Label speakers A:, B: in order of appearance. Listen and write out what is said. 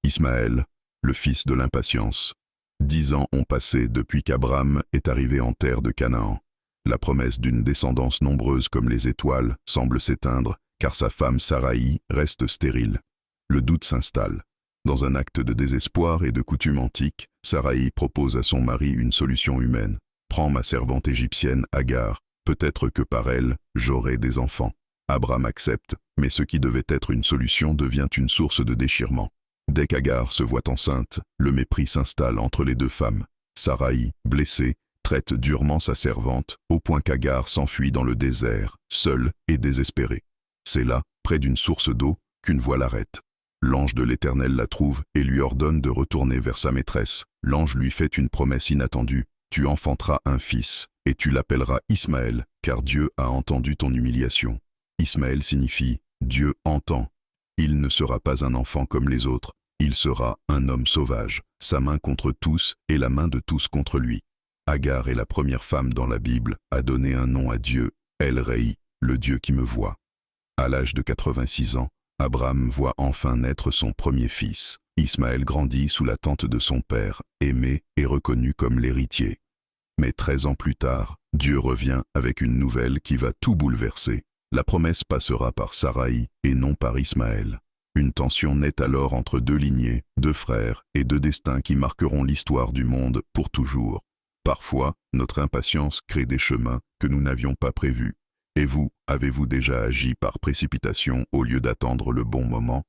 A: Ismaël, le fils de l'impatience. 10 ans ont passé depuis qu'Abraham est arrivé en terre de Canaan. La promesse d'une descendance nombreuse comme les étoiles semble s'éteindre, car sa femme Saraï reste stérile. Le doute s'installe. Dans un acte de désespoir et de coutume antique, Saraï propose à son mari une solution humaine. « Prends ma servante égyptienne Agar, peut-être que par elle, j'aurai des enfants. » Abraham accepte, mais ce qui devait être une solution devient une source de déchirement. Dès qu'Agar se voit enceinte, le mépris s'installe entre les deux femmes. Saraï, blessée, traite durement sa servante, au point qu'Agar s'enfuit dans le désert, seule et désespérée. C'est là, près d'une source d'eau, qu'une voix l'arrête. L'ange de l'Éternel la trouve et lui ordonne de retourner vers sa maîtresse. L'ange lui fait une promesse inattendue. « Tu enfanteras un fils, et tu l'appelleras Ismaël, car Dieu a entendu ton humiliation. » Ismaël signifie « Dieu entend ». Il ne sera pas un enfant comme les autres, il sera un homme sauvage, sa main contre tous et la main de tous contre lui. Agar est la première femme dans la Bible à donner un nom à Dieu, El Rei, le Dieu qui me voit. À l'âge de 86 ans, Abraham voit enfin naître son premier fils. Ismaël grandit sous la tente de son père, aimé et reconnu comme l'héritier. Mais 13 ans plus tard, Dieu revient avec une nouvelle qui va tout bouleverser. La promesse passera par Saraï et non par Ismaël. Une tension naît alors entre deux lignées, deux frères et deux destins qui marqueront l'histoire du monde pour toujours. Parfois, notre impatience crée des chemins que nous n'avions pas prévus. Et vous, avez-vous déjà agi par précipitation au lieu d'attendre le bon moment ?